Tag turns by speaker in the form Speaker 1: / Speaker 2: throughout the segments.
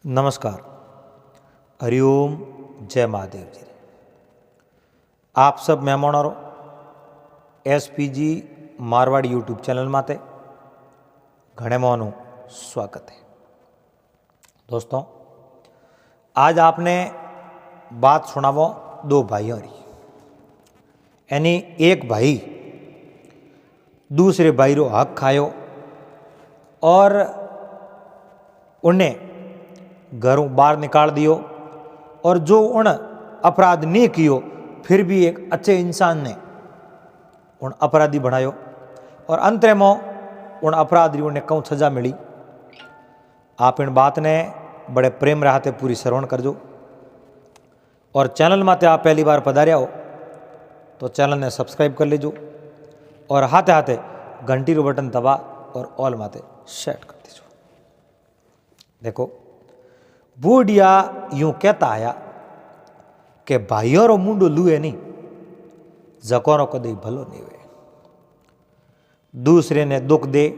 Speaker 1: नमस्कार, हरिओम, जय महादेव जी। आप सब मेहमानों एसपीजी मारवाड़ी यूट्यूब चैनल माते घणे मोहनु स्वागत है। दोस्तों, आज आपने बात सुनावो दो भाइयों री। यानी एक भाई दूसरे भाई रो हक खायो और उन्हें घरों बाहर निकाल दियो, और जो उन अपराध नहीं कियो फिर भी एक अच्छे इंसान ने उन अपराधी बनायो, और अंत में उन अपराधी उन्हें कौन सजा मिली। आप इन बात ने बड़े प्रेम रहते पूरी श्रवण करजो। और चैनल माते आप पहली बार पधार्या हो तो चैनल ने सब्सक्राइब कर लीजो, और हाथे हाथे घंटी रो बटन दबा और ऑल माते सेट कर दीजो। देखो, बूढ़िया यूं कहता आया कि भाइयों रो मुंडो लुए नहीं, जकोरो कदे भलो नहीं हुए। दूसरे ने दुख दे,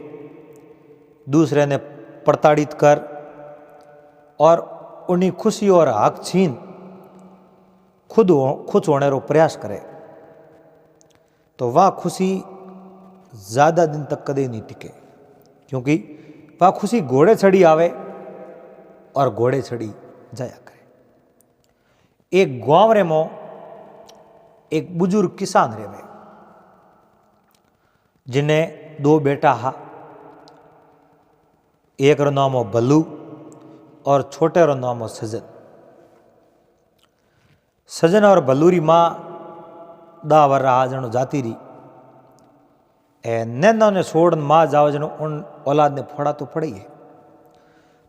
Speaker 1: दूसरे ने प्रताड़ित कर और उन्हीं खुशी और हक छीन खुद खुश होने रो प्रयास करे तो वह खुशी ज्यादा दिन तक कदे नहीं टिके, क्योंकि वह खुशी घोड़े चढ़ी आवे और घोड़े चढ़ी जाया करे। एक गांव रे मो एक बुजुर्ग किसान रेवे, जिन्हें दो बेटा हा। एक रो नाम हो भल्लू और छोटे रो नाम हो सजन। सजन और भल्लू री माँ दावर रहा जनो जाती री ए नैना ने छोड़ माँ जाओ जनो उन औलाद ने फोड़ा तो पड़ी है।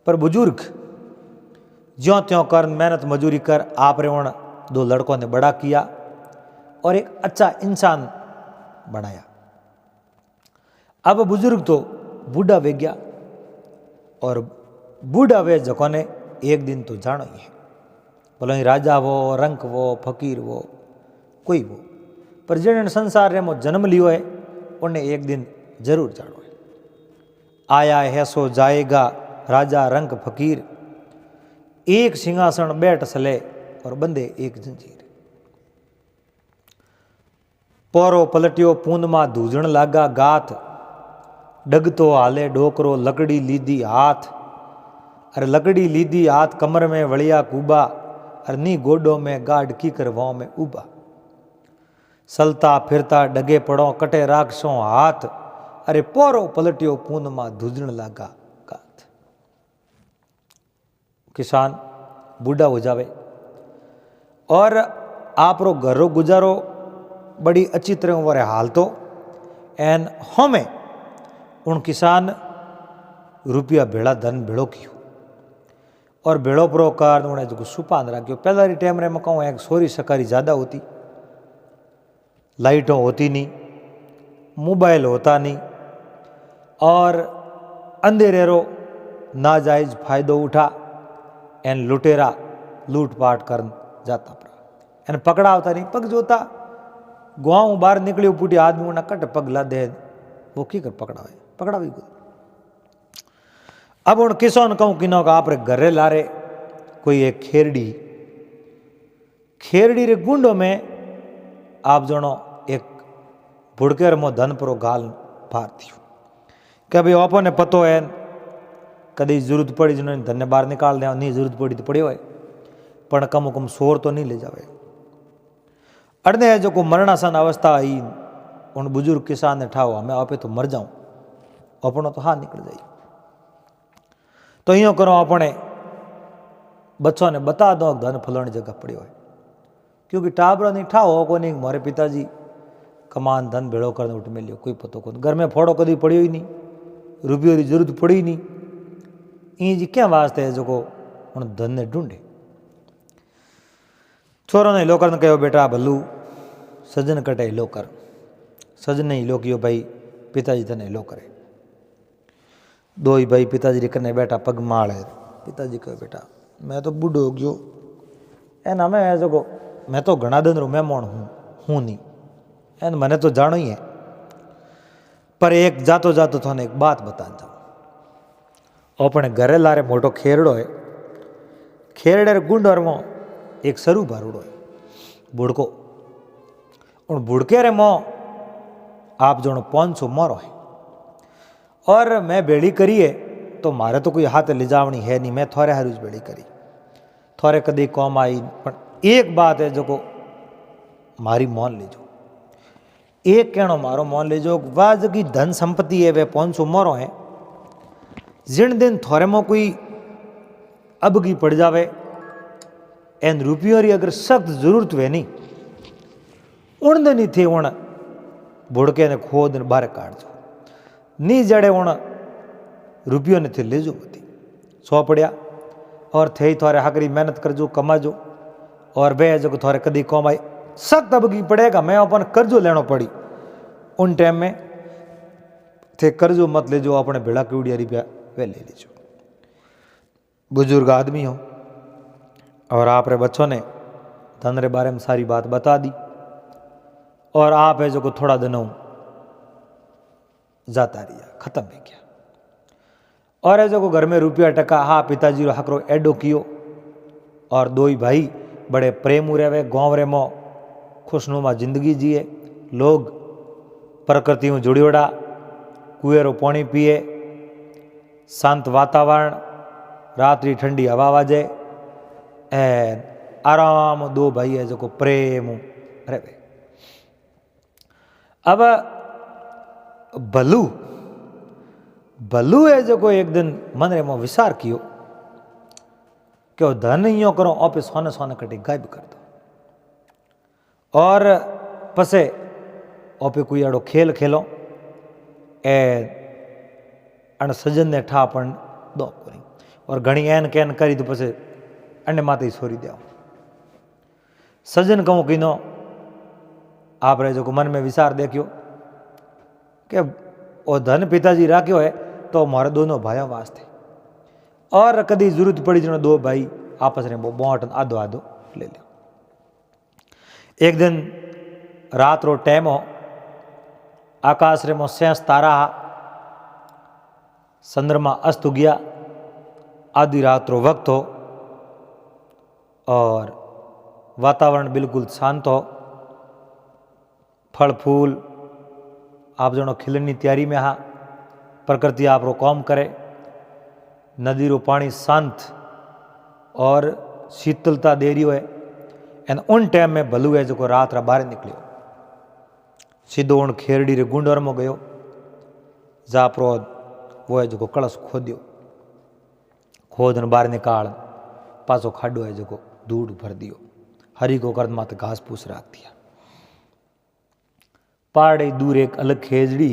Speaker 1: पर बुजुर्ग ज्यों त्यों कर मेहनत मजूरी कर आप रे उन दो लड़कों ने बड़ा किया और एक अच्छा इंसान बनाया। अब बुजुर्ग तो बूढ़ा वे गया, और बूढ़ा वे जको ने एक दिन तो जानो ही है, बोलो ही राजा वो, रंक वो, फकीर वो, कोई वो, पर जिन्हें संसार रे मो जन्म लियो है उन्हें एक दिन जरूर जानो है। आया है सो जाएगा, राजा रंक फकीर, एक सिंहासन बैठ सले और बंदे एक जंजीर। पोरो पलटियो पूंद मा धूजण लागा गाथ, डगतो हाले डोकरो लकड़ी लीधी हाथ। अरे लकड़ी लीधी हाथ कमर में वलिया कूबा, अरे नी गोडो में गाड की कर वाव में उबा। सलता फिरता डगे पड़ो कटे राखसो हाथ, अरे पोरो पलटियो पूंद मा धूजण लागा गाथ। किसान बूढ़ा हो जावे और आप रो घर रो गुजारो बड़ी अच्छी तरह वारे हाल तो एन हमें उन किसान रुपया भेड़ा धन भेड़ो कियो और भेड़ो प्रो कार उन्हें जो सुपान रखियो। पहला री टाइम रे में कहूँ एक सोरी सकारी ज़्यादा होती, लाइटों होती नहीं, मोबाइल होता नहीं, और अंधेरे रो नाजायज फायदो उठा एन लुटेरा लूटपाट कर जाता पड़ा। एन पकड़ा होता नहीं, पग जोता गाँव बाहर निकलियो पुटी आदमी उन्हें कट पगला दे, वो की कर पकड़ा है, पकड़ा भी। अब उन किसान कहूँ कि का आप रे घरे ला रे कोई एक खेरड़ी रे गुंडो में आप जनो एक भुड़केर मो धन परो गाल फार दियो कि भाई आपो ने पतो है कदी जरूरत पड़ी जिन्होंने धन बाहर निकाल दिया, नहीं जरूरत पड़ी तो पड़ियो है, पण कम कम शोर तो नहीं ले जावे। अड़ने जो को मरणासन अवस्था आई उन बुजुर्ग किसान ने ठाओ हमें आपे तो मर जाऊं, अपनो तो हाँ निकल जाए। तो यूँ करो अपने बच्चों ने बता दो धन फलानी जगह पड़ियो है, क्योंकि टाबरो नहीं ठाओ को नहीं मारे पिताजी कमान धन भेड़ो करने उठ मिलियो कोई पतो को, घर में फोड़ो कभी पड़ियो ही नहीं, रुपये की जरूरत पड़ी नहीं, ई जी क्या वास्ते है जो को उन धन ने ढूंढे। छोरो ने लोकर ने कहो बेटा भल्लू सजन कटे हिलो कर। सजन ने हिलो कियो भाई पिताजी तने हिलो करे। दो ही भाई पिताजी रे कने बेटा पग माल है। पिताजी कहो बेटा मैं तो बूढ़ो हो गयो, एन हमें जो मैं तो घना दिन रो मेहमान हूँ नहीं, एन मैंने तो जानो ही है, पर एक जातो जातो थाने एक बात बता जाऊँ। अपने घरे लारे मोटो खेरड़ो है खेरड़े गुंडर में एक सरू भारूड़ो है बुड़को उन बुड़के रे मो आप जो 500 मोरो है और मैं बेड़ी करिए तो मारे तो कोई हाथ ले जावनी है नहीं, मैं थोड़े हरूज बेड़ी करी थोड़े कदी कौम आई। पर एक बात है जो को मारी मौन लीजो, एक कहनो मारो मौन लीजो, वह जो की धन संपत्ति है वे 500 मोरो है। जिन दिन थोड़े में कोई अब की पड़ जावे एन रुपयों री अगर सख्त जरूरत वे नहीं उन दिन ही थे उन बुड़के ने खोद बाहर काट दो नी जड़े उन रुपयों ने थे ले जो बती सौ पड़िया और थे थोड़े हकरी मेहनत कर जो कमा जो और वे जो थोड़े कदी कमाई सख्त अब की पड़ेगा मैं अपन कर्जो लेना पड़ी उन टाइम में थे कर्जो मत ले जो अपने भेड़ा क्यूड़िया रुपया वे ले लीजो। बुजुर्ग आदमी हो और आप रे बच्चों ने धन रे बारे में सारी बात बता दी और आप है जो को थोड़ा दिनों जाता रिया खत्म हो गया और है जो को घर में रुपया टका हाँ पिताजी रो हकरो एडो कियो और दो ही भाई बड़े प्रेम रहे गाँव रे मो खुशनुमा जिंदगी जिए लोग प्रकृति में जुड़ियोड़ा कुएरो पानी पिए शांत वातावरण रात्रि ठंडी हवा वाजे एन आराम दो भाई है जो को प्रेम रहे। अब भलू है जो को एक दिन मन रे में विचार कियो कि वो धन यो करो ऑफिस सोने सोने कटी गायब कर दो और पसे ओपे कोई अड़ो खेल खेलो ए अण सजन ने ठा पण दो कोनी और घणी एन कैन करी तो पसे अन्य माते ही छोरी दिया सजन कहूँ किनो आप रे जो को मन में विचार देखियो कि वो धन पिताजी राख्यो है तो मारे दोनों भाइयों वास्ते और कदी जरूरत पड़ी जो दो भाई आपस में बोट आधो आधो ले लियो। एक दिन रात रो टाइम हो आकाश रे मो सेंस तारा चंद्रमा अस्त गया आधी रात रो वक्त हो और वातावरण बिल्कुल शांत हो फल फूल आप जनो खिलनी तैयारी में हा प्रकृति आप रो काम करे नदी रो पानी शांत और शीतलता दे रही है एन उन टाइम में भलू है जो रात रा बाहर निकलियो सीधो उन खेरड़ी रे गुंडर में गयो जापरो वो है जो कलश खोदियो खोदन बाहर निकाल पासो खाडो है जो दूध भर दियो हरी को कर्द माते घास फूस राख दिया पहाड़ी दूर एक अलग खेजड़ी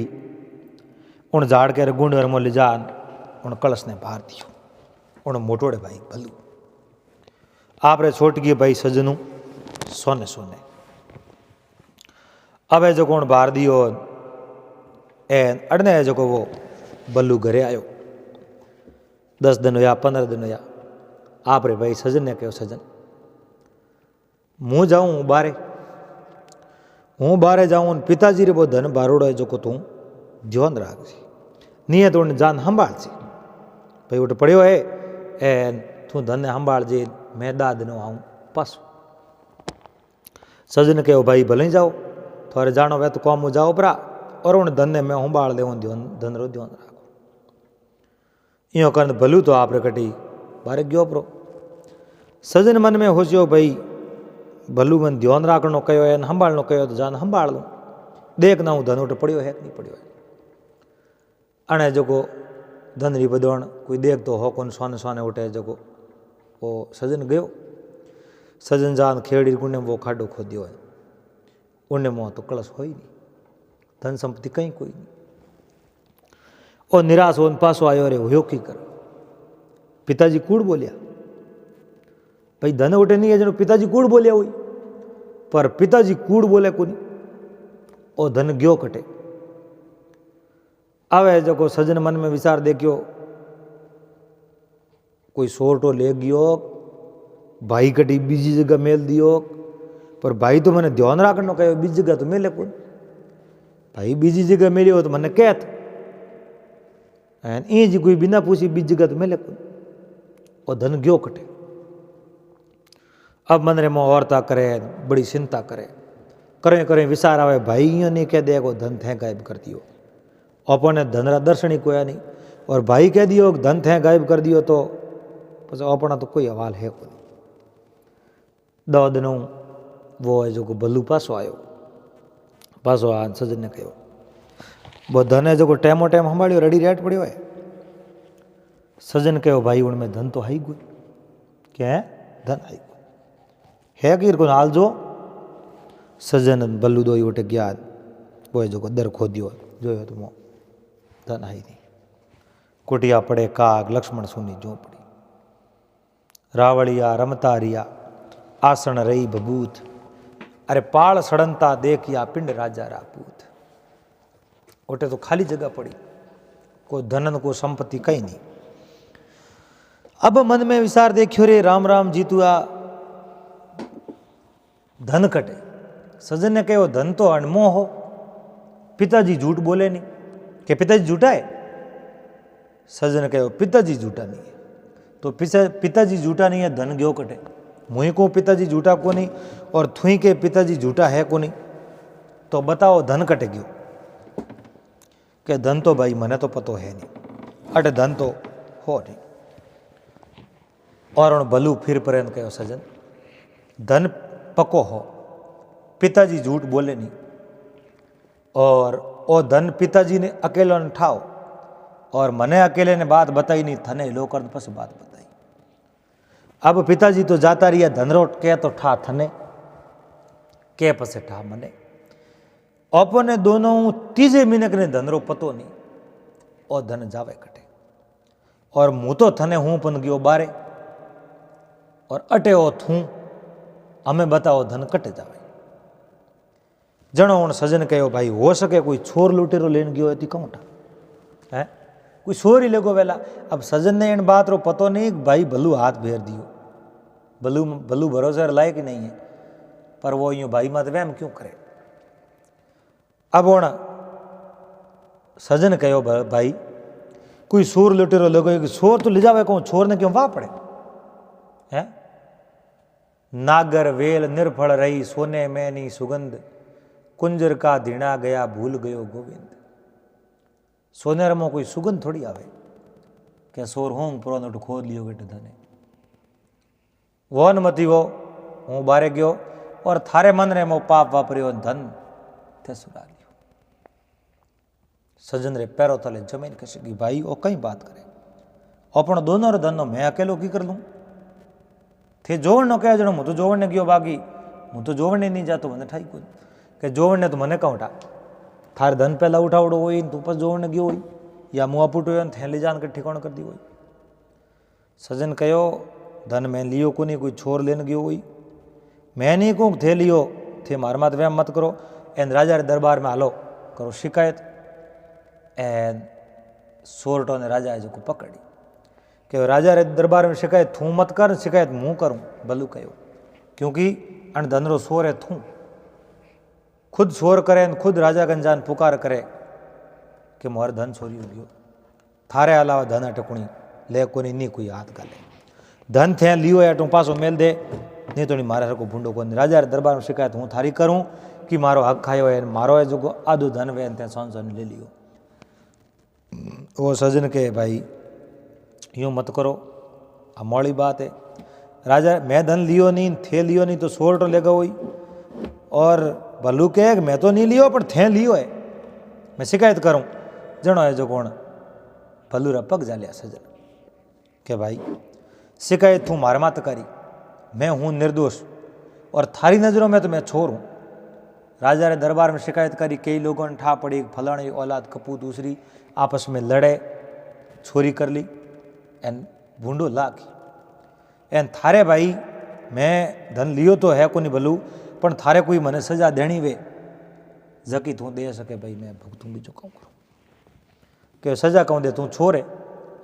Speaker 1: उन झाड़ के गुंडर में ले जान उन कलश ने बाहर दियो उन मोटोड़े भाई भलू आप रे छोट गए भाई सजनू सोने सोने अब है जो कौन बाहर दियो एन अड़ने है जो को वो बल्लू घरे आयो 10 दिन या 15 दिन या आप रे भाई सजन ने कहो सजन मुँह जाऊँ बारे हूँ बारे जाऊँ पिताजी रे वो धन बारोड़ो है जो को तू ध्यान राख नहीं तो उन जान संभाल सी भाई उठ पड़ियो है एन तू धन संभाल जे मैं दाद न आऊँ पासो सजन कहो भाई भले जाओ थोड़े जानो वे तो कौम जाओ परा और उन धन में संभाल दे धन रो ध्यान राखो यो कर भलू तो आप रे कटी बारे गयो परो सजन मन में होशियो भाई भलू मन ध्यान राखनो कयो है संभालनो कयो तो जान संभाल लूँ देखना हूँ धन उठ पड़ियो है कि नहीं पड़ियो है अणे जो को धन री बदौण कोई देख तो हो कौन सोने सोने उठे जो को वो सजन गयो सजन जान खेड़ी गुंडे में वो खाडो खोदियो है उन्हें मोह तो कलश हो ही नहीं धन संपत्ति कहीं कोई नहीं और निराश होने पासो आयो रे हो की कर पिताजी कूड़ बोलिया भाई धन उठे नहीं है जनो पिताजी कूड़ बोलिया हुई पर पिताजी कूड़ बोले को नहीं और धन गयो कटे आवे जो को सजन मन में विचार देखियो कोई सोरटो ले गयो भाई कटी बीजी जगह मेल दियो पर भाई तो मैंने ध्यान रखनो कहो बीजी जगह तो मेले कौन भाई बीजी जगह मेली हो तो मैंने कहत जी कोई बिना पूछी बीजी जगह तो मेले कौन और धन गयो कटे अब मन रे मों औरता करे, बड़ी चिंता करे, करें करें विचार आवे भाई यूँ नहीं कह दे को धन थे गायब कर दियो, अपने धन रा दर्शन ही कोया नहीं, और भाई कह दियो धन थे गायब कर दियो तो बस अपना तो कोई हवाल है को नहीं। 10 दिनों वो है जो को भल्लू पासो आयो, पासो आ सजन ने कहो वो धन है जो को टेमो टेम संभाळियो रेडी रेट पड़ियो है। सजन कहो भाई उनमें धन तो हाई गई, क्या है धन हाई गई है कीर को हाल जो। सजन बल्लू दो उठे गया, वो जो को दर खोदियो जो है तुम धन हाई नहीं। कुटिया पड़े काग लक्ष्मण सुनी जो पड़ी, रावड़िया रमता रिया आसन रही बबूत, अरे पाल सड़नता देखिया पिंड राजा रापूत। उठे तो खाली जगह पड़ी, कोई धनन को संपत्ति कहीं नहीं। अब मन में विचार देखियो रे राम राम जीतुआ धन कटे। सजन ने कहो धन तो अनमोह हो, पिताजी झूठ बोले नहीं, कि पिताजी झूठा है। सजन ने कहो पिताजी झूठा नहीं है, तो पिताजी झूठा नहीं है धन क्यों कटे। मुई को पिताजी झूठा को नहीं और थुई के पिताजी झूठा है को नहीं, तो बताओ धन कटे क्यों। कि धन तो भाई मने तो पतो है नहीं, अटे धन तो हो नहीं। और उन बलू फिर पर्यंत कहो सजन धन पको हो, पिताजी झूठ बोले नहीं, और ओ धन पिताजी ने अकेलो ने ठाओ, और मने अकेले ने बात बताई नहीं, थने लो कर पस बात बताई। अब पिताजी तो जाता रिया धनरोट के तो ठा थने के पसे ठा मने। अपने दोनों तीजे मिनक ने धनरो पतो नहीं, और धन जावे कटे। और मुँह तो थने हूँ पन गयो बारे, और अटे ओ थू हमें बताओ धन कटे जावे। जनो उन सजन कहो भाई हो सके कोई छोर लुटेरो लेन गयो है कौटा है, कोई छोर ही लेगो वेला। अब सजन ने इन बात रो पतो नहीं भाई भलू हाथ फेर दियो, भलू भरोसे लायक ही नहीं है, पर वो यूं भाई मत वहम क्यों करे। अब उन सजन कहो भाई कोई छोर लुटेरो लेगो, छोर तो ले जावे कौन, छोर ने क्यों वाह पड़े है। नागर वेल निर्फल रही सोने में नी सुगंध, कुंजर का धीणा गया भूल गयो गोविंद। सोनेर में कोई सुगंध थोड़ी आवे क्या सोर होंग पुरानो खोद लियो बेटे धने वोन मती वो हूँ बारे गयो, और थारे मन रे मो पाप वापरियो धन थे सुरा लियो। सजन रे पैरों तले जमीन खसकी भाई ओ कई बात करे, अपनो दोनों रे धनो मैं अकेलो की कर लूँ। थे जोवण नो कह जणो हूँ तो जोवण ने गयो बागी, हूँ तो जोवण ने नहीं जातो मने ठाई कोई के जोवण ने तो मने कहूँ उठा, थारे धन पहला उठावड़ो हो तू पर जोवण ने गयो हो, या मुँह पुट हो थे ले जान के ठिकाण कर दी हो। सजन कहो धन मैं लियो को नहीं, कोई छोर लेन गयो हो, मैं नहीं कहूँ थे लियो, थे मार मात व्याम मत करो। एन राजा रे दरबार में हालो करो शिकायत। एन सोरटो ने राजा जो को पकड़ी कि राजा रे दरबार में शिकायत थू मत कर, शिकायत मुँह करूँ भलू कहो, क्योंकि अन धनरो सोर है थू खुद शोर करे, खुद राजा गंजान पुकार करे कि मोहर धन चोरी हो गयो, थारे अलावा धन अटकुणी ले कोनी नी कोई हाथ गाले, धन थे लियो या टू पासो मेल दे नहीं तो नहीं मारे को भूडो को। राजा रे दरबार में शिकायत हूँ थारी करूँ कि मारो हक खायो है, मारो है जो आधो धन वे ते सोन सोन ले लियो। वो सजन के भाई यूँ मत करो, अमौली बात है। राजा मैं धन लियो नहीं, थे लियो नहीं तो सोल्ट लेगा वही, और भलू के मैं तो नहीं लियो पर थे लियो है, मैं शिकायत करूं। जनो है जो कौन भलू रा पग जा लिया सजन के भाई शिकायत तू मार मात करी, मैं हूँ निर्दोष और थारी नज़रों में तो मैं छोर हूँ। राजा रे दरबार में शिकायत करी, कई लोगों ने ठा पड़ी, फलानी औलाद कपूत दूसरी आपस में लड़े, छोरी कर ली एन भूडो लाखी। एन थारे भाई मैं धन लियो तो है को नहीं भलू, पण थारे कोई मने सजा देनी वे जकी तू दे सके भाई मैं भुगतूं बीजो कहूँ करूँ कि सजा कहूँ दे तू छोरे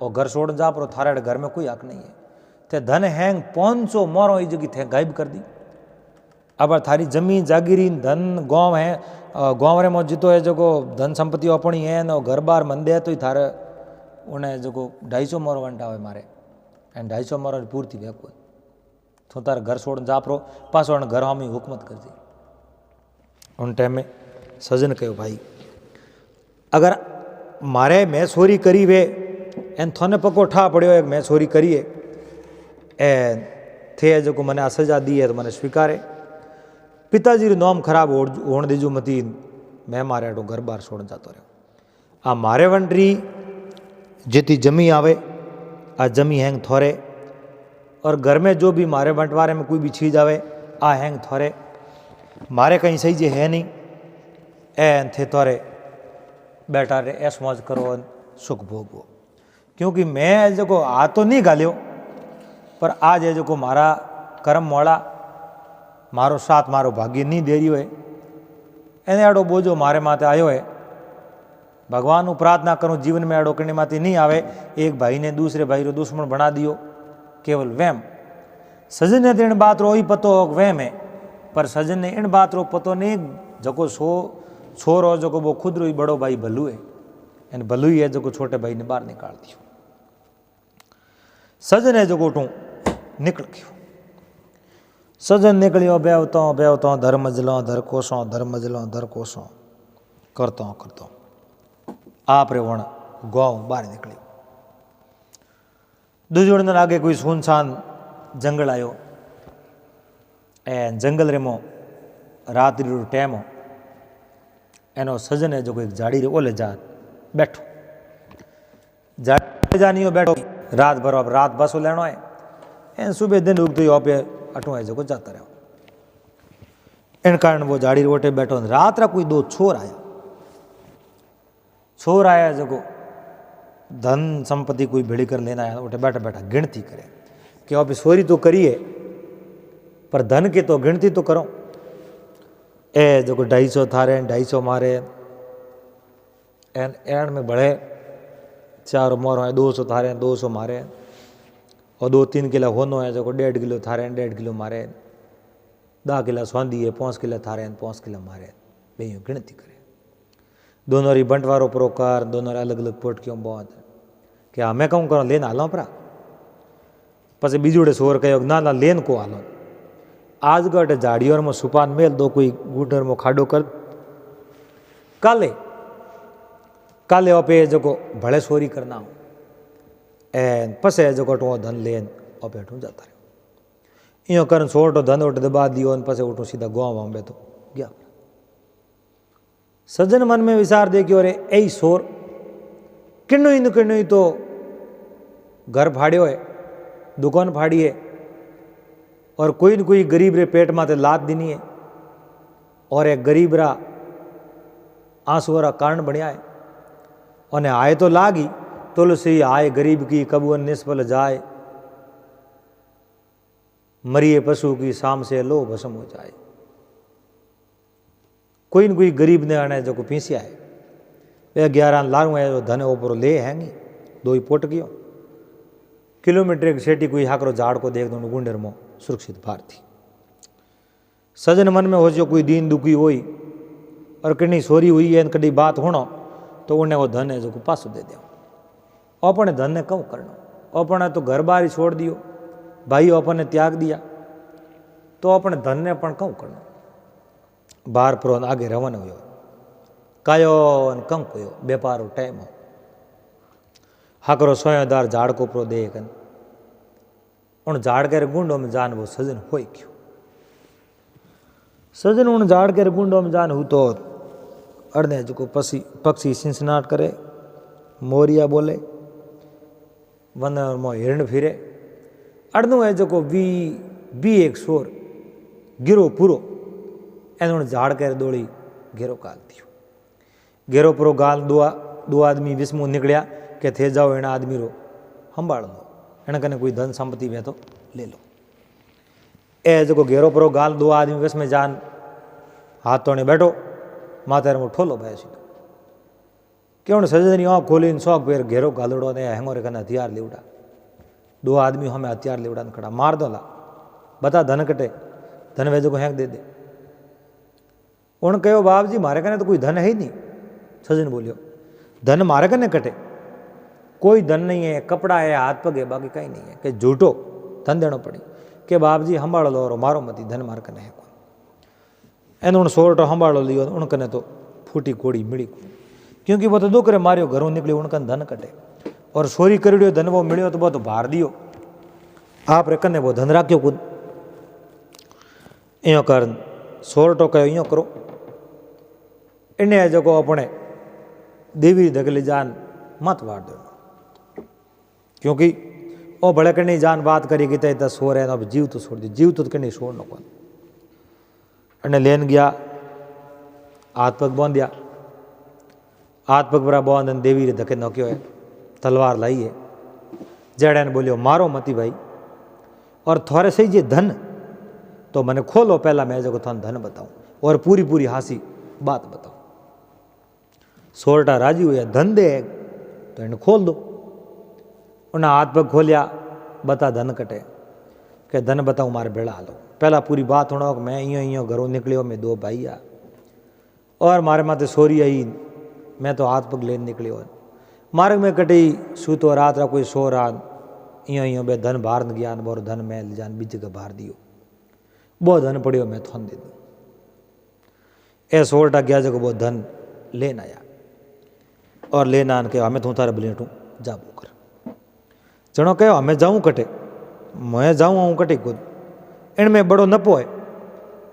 Speaker 1: और घर छोड़ जा पर थारे घर में कोई हक नहीं है। ते धन हैंग 500 मोरो ई जगह थे गायब कर दी। अब थारी जमीन जागीरी धन गाँव है, गाँव रे में जीतो है जो धन संपत्ति अपनी है न घर बार मंदे है तो थारे उन्हें जो 250 मोरो वंटा हो मारे एंड 250 मोरो पूर्ति वे कोई तो तार घर छोड़न जापरो पासो घर हम हुकूमत कर दी। उन टाइम में सजन कहो भाई अगर मारे मैं चोरी करी वे एन थोने पक्को ठा पड़ो है मैं चोरी करी है ए थे जो मैंने आ सजा दी है तो मैंने स्वीकारे। पिताजी रो नाम खराब होने दीजू मती मैं मारे अटो घर बार छोड़ जातो रहो। आ मारे वंटरी जितनी जमी आवे आ जमी हैंग थोरे और घर में जो भी मारे बंटवारे में कोई भी चीज़ आवे आ हैंग थोरे मारे कहीं सही जे है नहीं ए थे थोरे बैठा रे ऐस मौज करो सुख भोगो। क्योंकि मैं जो आ तो नहीं गालियो पर आज है जो मारा कर्म मोड़ा मारो साथ मारो भाग्य नहीं दे रही है एने आड़ो बोझो मारे माते आयो है। भगवान को प्रार्थना करूँ जीवन में आड़ो करने माती नहीं आवे। एक भाई ने दूसरे भाई रो दुश्मन बना दियो केवल वहम। सजन ने तो इन बात रो ही पतो हो वहम है पर सजन ने इन बात रो पतो नहीं जको छोरो जो वो खुद रो ही बड़ो भाई भलू है एन भलू ही है जो छोटे भाई ने बाहर निकाल दियो। सजन है जो टू निकल गयो। सजन निकलियो बेवतो धर कोसों करतो आप रे वण गाँव बाहर निकली। दूसरे दिन आगे कोई सुनसान जंगल आयो ए जंगल रे मो रात रो टाइम हो एनो सजन है जो एक झाड़ी रे ओले जा बैठो झाड़ी जानी हो बैठो रात भर अब रात बसो लेनो है एन सुबह दिन उगते ही पे अटो है जो जाता रहो। इन कारण वो झाड़ी रोटे बैठो रात रा कोई दो छोर आया जो धन संपत्ति कोई भेड़ी कर लेना है उठे बैठा बैठा गिनती करे कि अब चोरी तो करिए पर धन की तो गिनती तो करो। ए जो 250 थारे 250 मारे एन में बड़े 4 मोर है 200 थारे 200 मारे और 2-3 किलो होनो है जो 1.5 किलो थारे 1.5 किलो मारे 10 किलो सौंदी है 5 किलो थारे 5 किलो मारे बेयो गिनती करे। दोनों री बंटवारो प्रोकार दोनों अलग अलग पोट क्यों बहुत कि हमें कहूँ करो लेन हालो परा पछे बीजूड़े सोर कहो ना ना लेन को हालो आज गट झाड़ियों में सुपान मेल दो कोई गुटर में खाडो कर काले काले अपे जो भले चोरी करना हो एन पसे जो टो धन लेन अपे हटू जाता रहे यो करन छोटो धन उठ दबा दियो पसे उठू सीधा गाँव में तो गया। सज्जन मन में विचार देखियो अरे ऐ सोर किन्नु तो घर फाड़ियो है दुकान फाड़ी है और कोई न कोई गरीब रे पेट माते लात दीनी है और एक गरीब रा आंसू रा कारण बनया है और आए तो लागी तुलसी आए गरीब की कबून निष्फल जाए मरिए पशु की शाम से लो भस्म हो जाए। कोई न कोई गरीब ने आने जो को पीसिया है वे 11 लारू है जो धन ऊपर ले हैंगी 2 ही पोट गयो किलोमीटर एक सेठी कोई हाकरो झाड़ को देख दो गुंडर में सुरक्षित बाहर थी। सजन मन में हो जो कोई दीन दुखी हुई और कहीं चोरी हुई है कभी बात होना तो उन्हें वो धन है जो पासो दे दो अपने धन ने कौन करना अपने तो घर बार ही छोड़ दियो भाई अपने त्याग दिया तो अपने धन ने पण कौन करना बाहर प्रो आगे रवन हो कायो कंक हो व्यापार टाइम हो हाकरो सोयादार झाड़ को प्रो देख उन झाड़ के गुंडों में जान वो सजन हो क्यों सजन उन झाड़ के गुंडों में जान हूँ तो अर्धे जो पक्षी सिंसनाट करे मोरिया बोले वन मो हिरण फिरे अर्धो है जो वी एक शोर गिरो पूरो एन झाड़ के दौड़ी घेरो काल दियो घेरो पूरो गाल दो आदमी विस्मू निकलिया के थे जाओ एना आदमी रो संभाल लो एना कने कोई धन संपत्ति वे तो ले लो ए जो घेरो पूरो गाल 2 आदमी विस में जान हाथ तोड़ने बैठो माथे में ठोलो भाई सीधो क्यों सजनी आँख खोली शौक पेर घेरो गालड़ो ने हेंगो रे कने हथियार लेवड़ा 2 आदमी हमें हथियार लेवड़ा खड़ा मार दो ला बता धन कटे धन वेजो को हैंक दे दे उन कहो बाप जी मारे कने तो कोई धन है ही नहीं। सजन बोलियो धन मारे कने कटे कोई धन नहीं है कपड़ा है हाथ पग है बाकी कहीं नहीं है कि झूठो धन देना पड़ी કે બાપજી સંભાળો લો મારો મતી ધન માર કને હે એનો ઉણ સોરટો સંભાળો लियो उन कने तो फूटी कोड़ी मिली क्योंकि वो तो दुख रे मारियो घरों निकली उनकन धन कटे और चोरी करियो धन वो मिलियो तो वो तो भार दियो आप रे कने वो धन राख्यो खुद इं कर सोरटो कहो इं करो इन्हें जो अपने देवी दगली जान मत वार दो क्योंकि वो भले कहीं जान बात करी कि इतना सो रहे अब जीव तो छोड़ दी जीव तो कहीं छोड़ नको अने लेन गया हाथ पग बांध्या हाथ पग पर बांधन देवी रे धके नोक्यो है तलवार लाई है जेड़ा ने बोलियो मारो मती भाई और थोड़े सही जे धन तो मैंने खोलो पहला मैं जो थान धन बताऊं और पूरी पूरी हासी बात बताऊं सोरटा राजी हुआ धन दे तो इन्हें खोल दो उन्हें हाथ पग खोलिया बता धन कटे के धन बताऊं मारे बेड़ा हालो पहला पूरी बात होना कि मैं इं घरों निकलियो मैं 2 भाई आ और मारे माते सोरी आई मैं तो हाथ पग लेन निकलियो मार्ग में कटी सूतो रात रा कोई सो रहा इं बे धन बाहर न गया बोर धन मैं ले जान बीज के बाहर दियो बहुत धन पड़ियो मैं थोन दे दूँ ए सोरटा गया जो वो धन लेन आया और लेना आन के हमें तू तारे बलेटू जाबू कर जनो कहो हमें जाऊँ कटे मैं जाऊँ हूँ कटे खुद इनमें बड़ो नपो है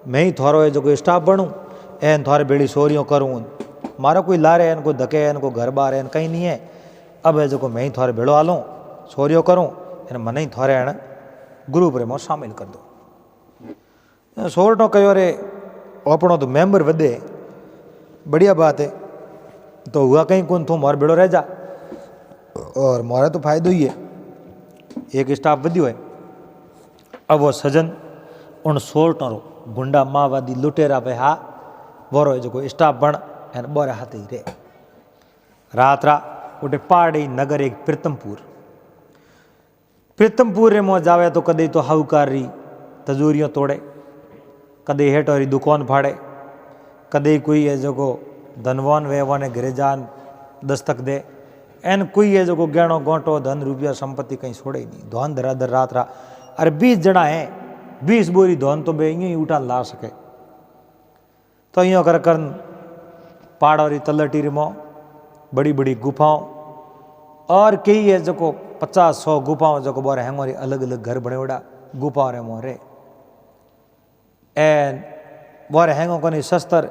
Speaker 1: मैं ही थोरो है जो कोई स्टाफ बनूँ एन थोड़े बेड़ी सोरियों करूँ मारो कोई लारे है इनको धके है इनको घर बार है कहीं नहीं है अब है जो मैं ही थोड़े बेड़ो आलूँ सोरियों करूँ इन मन ही थोड़े है ग्रुप रे में शामिल कर दो सोरटो कहो रे अपनो तो मेंबर वधे बढ़िया बात है तो हुआ कहीं कौन तू मार बेड़ो रह जा और मारे तो फायदो ही है एक स्टाफ वधियो है अब वो सजन उन सोरटो गुंडा माओवादी लुटेरा वे हा वोरो जो स्टाफ बन एन बोरे हाथ ही रे रात रा उठे पहाड़ी नगर एक प्रीतमपुर रे मो जावे तो कदे तो हाउकारी तजूरियों तोड़े कदे हेठोरी दुकान फाड़े कदे कोई है जो धनवान वेवाने घरे जान दस्तक दे एन कोई है जो गहणो गोटो धन रुपया संपत्ति कहीं छोड़े नहीं धोन धराधर रात रा अरे 20 जना है 20 बोरी धोन तो बे ही उठा ला सके तो यूँ कर पहाड़ तलटी रिमो बड़ी बड़ी गुफाओं और कई है जो 50-100 गुफाओं जो बोरे हेंगोरी अलग अलग घर बने उड़ा गुफा रे मोरे एन बोरे हेंगो कोनी शस्त्र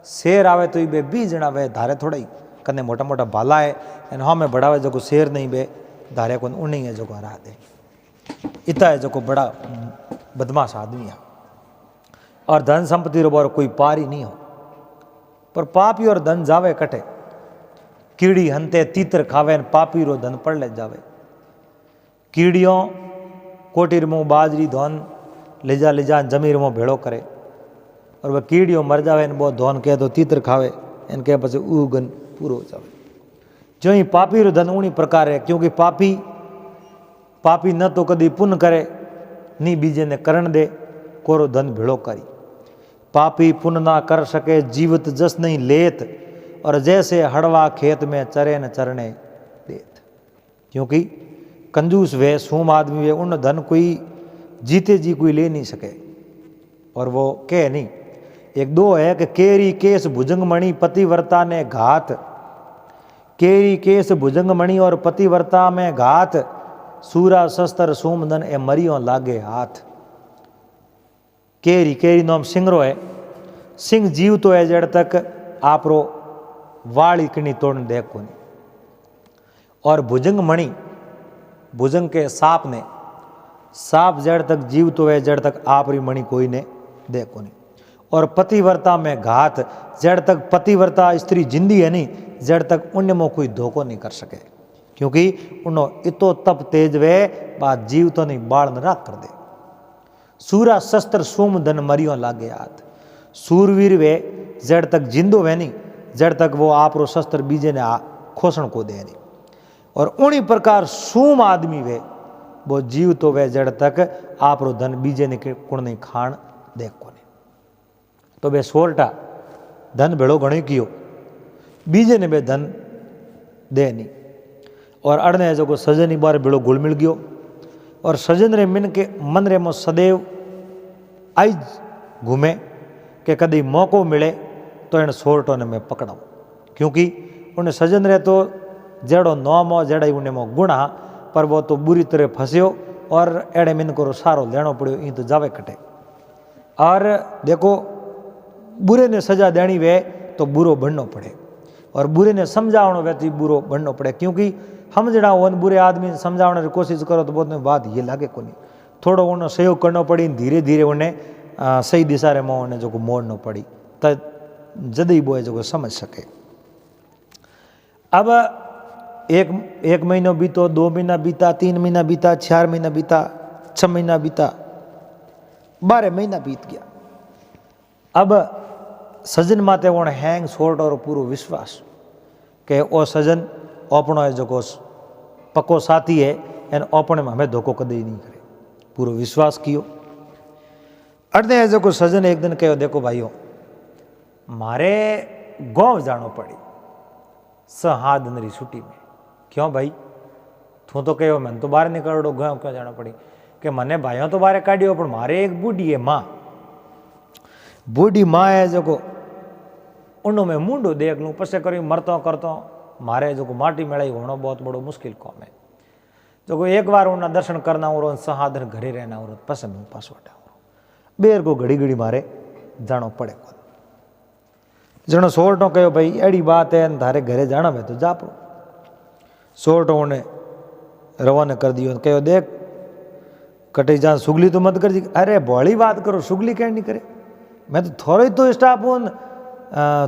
Speaker 1: शेर आवे तो बे 20 जना वे धारे थोड़ा ही कने मोटा मोटा भाला है एन हाँ में बढ़ावे जो शेर नहीं बे धारे को उन्हीं है जो हरा दे इतना है जो बड़ा बदमाश आदमी है और धन संपत्ति रो बार कोई पार ही नहीं हो पर पापी और धन जावे कटे कीड़ी हंते तीतर खावे पापी रो धन पड़ ले जावे कीड़ियों कोटीर मुँह बाजरी धन ले जा जमीर मुँह भेड़ो करे और वह कीड़ियों मर जावे इन बहुत धोन कहे तो तीतर खावे इनके पीछे उगन पूरो हो जावे जो ही पापी रो धन उन्हीं प्रकार है क्योंकि पापी न तो कदी पुण्य करे नी बीजे ने करण दे कोरो धन भेड़ो करी पापी पुण्य ना कर सके जीवित जस नहीं लेत और जैसे हड़वा खेत में चरे न चरने देत क्योंकि कंजूस वे सूम आदमी वे उन धन कोई जीते जी कोई ले नहीं सके और वो कह नहीं एक दो है कि केरी केस भुजंगमणि पतिव्रता ने घात केरी केस भुजंगमणि और पतिव्रता में घात सूरा शस्त्र सोमधन ए मरियो लागे हाथ केरी नाम सिंगरो है सिंह जीव तो है जड़ तक आपरो वाली कणी तोड़ दे कोनी और भुजंग मणि भुजंग के सांप जड़ तक जीव तो है जड़ तक आपरी मणि कोई ने दे कोनी और पतिव्रता में घात जड़ तक पतिव्रता स्त्री जिंदी है नहीं जड़ तक उन्हें में कोई धोखो नहीं कर सके क्योंकि उन्हों इतो तप तेज वे बात जीव तो नहीं बाढ़ न राख कर दे सूरा शस्त्र सोम धन मरियो लागे हाथ सूरवीर वे जड़ तक जिंदो वे नहीं जड़ तक वो आप रो शस्त्र बीजे ने खोसण को दे नहीं और उन्हीं प्रकार सूम आदमी वे वो जीव तो वे जड़ तक आप रो धन बीजे ने कुण नहीं खाण दे को नहीं तो वे सोरटा धन भेड़ो घणो कियो बीजे ने बे धन दे नहीं और अड़ने जो सजनी बार भेड़ो घुल मिल गयो और सजन रे मन रे मो सदैव आई घूमे कि कदी मौको मिले तो इन सोरटो ने मैं पकड़ाऊँ, क्योंकि उन्हें सजन रे तो जेड़ो नौम हो जेड़ा उन्हें मो गुणा, पर वो तो बुरी तरह फंसियो और एड़े मिन को सारो लेनो पड़ियो, इन तो जावे कटे। और देखो बुरे ने सजा देनी वे तो बुरो बनना पड़े, और बुरे ने समझावनो वे तो बुरो बनना पड़े, क्योंकि हम जड़ा उन बुरे आदमी समझाने की कोशिश करो तो बहुत बात ये लागे को नहीं, थोड़ो उन्हें सहयोग करना पड़ी, धीरे धीरे उन्हें सही दिशा रे में उन्हें जो मोड़ना पड़ी, त जदी बोए जो समझ सके। अब एक महीना बीतो, 2 महीना बीता, 3 महीना बीता, 4 महीना बीता, 6 महीना बीता, 12 महीना बीत गया। अब सजन माते वोण हैंग सोट और पूरो विश्वास के ओ सजन अपनो जो पक्को साथी है एन अपने में हमें धोखो कदी नहीं करे, पूरो विश्वास कियो। अर्धे जो सजन एक दिन कहो, देखो भाइयों मारे गाँव जानो पड़ी 6 दिन री छुट्टी में। क्यों भाई तू तो कहो मैंने तो बाहर निकलो, गाँव क्यों जाना पड़ी? कि मने भाइयों तो बाहर काढ़ियो, पर मारे एक बूढ़ी है माँ, बूढ़ी माँ है जो उन्हों में मुंडो देख लूँ पसे करी मरतो करतो मारे जो माटी मेलाई होना बहुत बड़ो मुश्किल काम है। जो एक बार उन्हें दर्शन करना हो 6 दिन घरे रहना हो पसे मैं पास वटा बेर को घड़ी घड़ी मारे जानो पड़े को। जनो सोरटो कहो भाई एड़ी बात है थारे घरे जाना में तो जा पड़ो। सोरटो उन्हें रवाना कर दियो, कहो देख कटे जा सुगली तो मत कर जी। अरे बड़ी बात करो, सुगली क्या नहीं करे, मैं तो थोड़ी तो स्टाफ हूँ,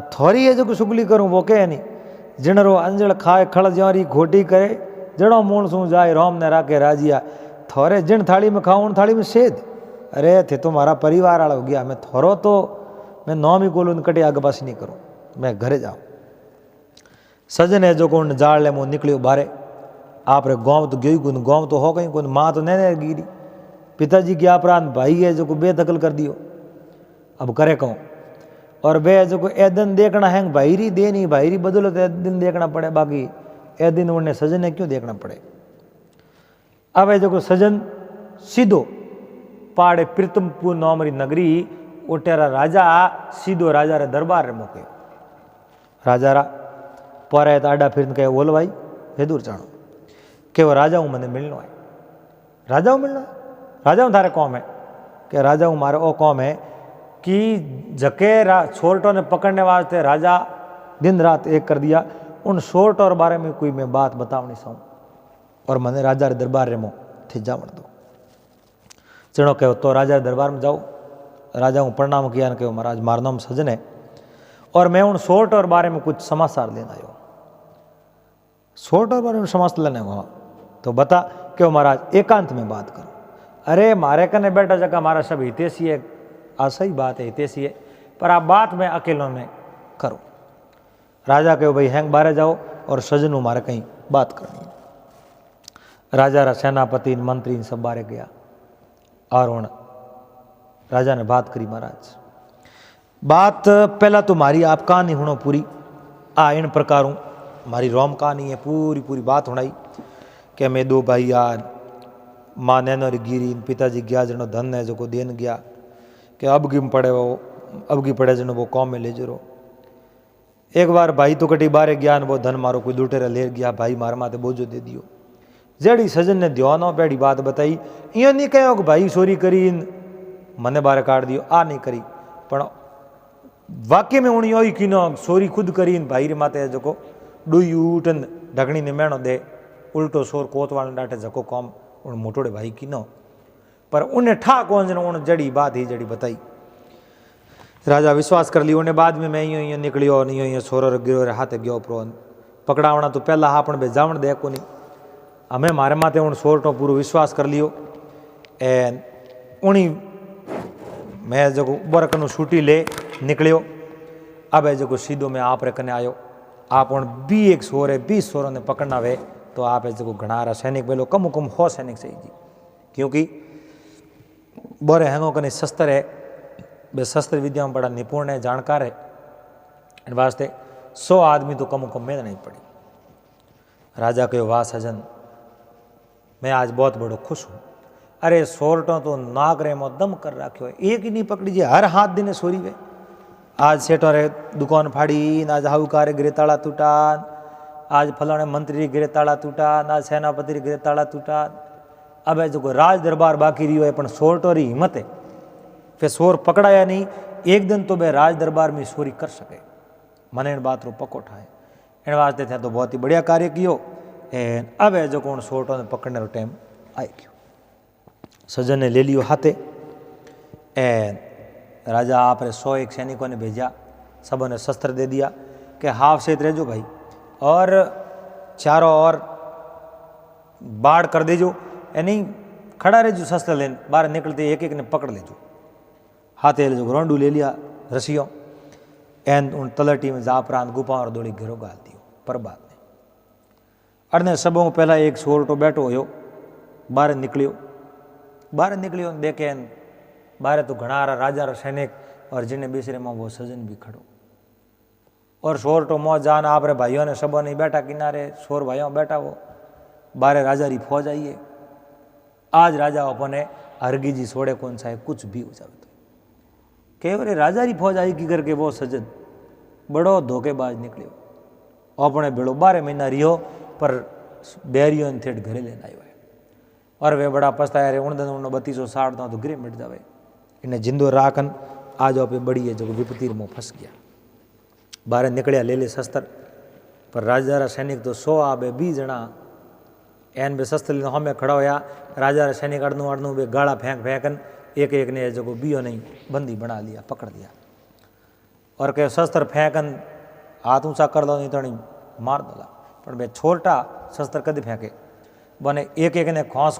Speaker 1: थोड़ी है जो सुगली करूँ वो कह नहीं। जिनरो अंजल खाए खड़ ज्वारी घोटी करे, जड़ो मूणसू जाए रोम ने राके राजिया, थोड़े जिन थाली में खाऊं उन थाली में सेध। अरे थे तो मारा परिवार वाला हो गया, मैं थोरो तो मैं नौम ही कोलू कटे आगे पास नहीं करूँ, मैं घरे जाऊँ। सजन है जो कौन जाड़ ले मुँह निकलियो बारे, आप रे गाँव तो गई कौन, गाँव तो हो गई कौन, माँ तो नैने गिरी, पिताजी की अपराध भाई है जो को बेदखल कर दियो, अब करे कहूँ। और वे जो को ए दिन देखना है भाईरी देनी भाईरी बदौलत ए दिन देखना पड़े, बाकी ए दिन उन्हें सजन है क्यों देखना पड़े। अब जो को सजन सीधो पाड़े प्रीतमपुर नौमरी नगरी उटेरा राजा सीधो राजा रे दरबार रे मोके। राजा रा पर आडा फिर कहे बोलो भाई हे दूर जानो के वो राजा हूँ मैंने मिलना है। राजा हूँ मिलना है? राजा हूँ थारे कौम है? कि राजा हूँ मारे ओ कौम है कि जके सोरटों ने पकड़ने वास्ते राजा दिन रात एक कर दिया, उन सोरटों और बारे में कोई मैं बात बतावनी चाहूँ और मैंने राजा रे दरबार रे मो थे जावन दो। चलो कहो तो राजा रे दरबार में जाओ। राजा हूँ प्रणाम किया, कहो महाराज मार नाम सजन है और मैं उन सोरट और बारे में कुछ समाचार लेना आयो। सोरट और बारे में समाचार लेने को तो बता, क्यों महाराज एकांत में बात करो। अरे मारे कने बेटा जगह हमारा सब हितेशी है, सही बात है हितेशी है, पर आप बात में अकेलों में करो। राजा कहो भाई हैंग बारे जाओ और सजनू मारे कहीं बात करनी है। राजा रा सेनापति मंत्री सब बारे गया और उन राजा ने बात करी। महाराज बात पहला तो मारी आप कहानी होनो पूरी आ इन प्रकारों मारी रोम कहानी है, पूरी पूरी बात होनाई कि मैं 2 भाई यार माँ नैनो गिरी, पिताजी गया जनो धन है जो को देन गया कि अब की पड़े वो अब की पड़े जनो वो कौम में ले जरो। एक बार भाई तो कटी बारे गया वो धन मारो कोई लुटेरा ले गया, भाई मार माते बोझो दे दियो। जेड़ी सजन ने ध्यान हो पेड़ी बात बताई, यो नहीं कहो कि भाई चोरी करी मने बारे काट दियो, आ नहीं करी, पर वाक्य में उणी ही किनो चोरी खुद करी भाई रे माते जो को डुई उठन ढकनी ने मेणो दे उल्टो सोर कोतवाल डाटे जको कौम उन मोटोड़े भाई किनो, पर उन्हें ठा कौन उन जड़ी बात ही जड़ी बताई। राजा विश्वास कर लियो। उन्हें बाद में मैं यूँ निकलियो नहीं यूँ सोरो गिरो रे हाथे गयो प्रो पकड़ावना तो पहला आपन बेजावण दे को नहीं, हमें मारे माते उन सोरटो पूरा विश्वास कर लियो। एन उनी मैं जो बरकनु छुट्टी ले निकलियो। अब है जो सीधो मैं आप रे कने आयो। आप उन 20 सोर है 20 सोरों ने पकड़ना वे तो आप है जो घना सैनिक बोलो कम हो सैनिक सही जी, क्योंकि बोरे हैंगो कने शस्त्र है, वे शस्त्र विद्या में बड़ा निपुण है, जानकार है, इन वास्ते 100 आदमी तो कम मेहनत नहीं पड़ी। राजा कहो वाह सजन मैं आज बहुत बड़ो खुश हूँ अरे सोरटो तो नाक रे मो दम कर राख्यो है, एक ही नहीं पकड़ीजे, हर हाथ दिने सोरी वे। आज सेठो रे दुकान फाड़ी, आज हाहूकार गिरे ताला टूटा, आज फलाने मंत्री गिरे ताला टूटा, आज सेनापति गिरे ताला टूटा। अब जो राज दरबार बाकी रही है, पण सोरटो री हिम्मत है, फिर सोर पकड़ाया नहीं, एक दिन तो बे राज दरबार में सोरी कर सके, मने इन बात रो पको ठाए। इन वास्ते थे तो बहुत ही बढ़िया कार्य कियो। एन अब जो कौन सोरटो ने पकड़ने रो टाइम आई गयो। सजन ने ले लियो हाथे, एन राजा आप 101 सैनिकों ने भेजा, सबों ने शस्त्र दे दिया कि हाफ सेत रह जो भाई, और चारों ओर बाढ़ कर देजो, यानी खड़ा रह जो, शस्त्र लेन बाहर निकलते एक एक ने पकड़ लेजो। हाथे ले जो रोंडू ले लिया रसियों, एन उन तलटी में जापरान गुफा और दौड़ी घेरो गाल दियो। पर बात नहीं, अड़ने सबों पहला एक सोरटो बैठो हो, बाहर निकलियो देखे बाहर तो घना राजा रा सैनिक और जिन्हें बेसरे में वो सजन भी खड़ो, और सोरटो मौज जान आप रे भाइयों ने सबों नहीं बैठा किनारे, सोर भाइयों बैठा वो बाहर राजा री फौज आई है। आज राजा अपने हरगी जी सोड़े कौन सा है, कुछ भी हो जाए तो केवरे राजा री फौज आई की करके वो सजन बड़ो धोखेबाज निकलियो, अपने बेड़ो 12 महीना रियो, पर बैरियों ने थेट घरे लेना आयो है। और वे बड़ा पछताया रे, उन 3260 तो गिरे मिट जावे, इन्हें जिंदो राखन आज पे बड़ी है जो विपत्ति में फंस गया। बाहर निकलिया ले शस्त्र, पर राजा रा सैनिक तो 100 आबे 20 जना एन बे शस्त्र लेने हमें खड़ा होया। राजा रा सैनिक अड़नू बे गाड़ा फेंकन एक एक ने जो बियो नहीं बंदी बना लिया, पकड़ लिया, और कहे शस्त्र फेंकन हाथ ऊंचा कर दो नहीं तो नहीं मार दो। पर बे छोटा शस्त्र कदी फेंके बने, एक एक ने खोस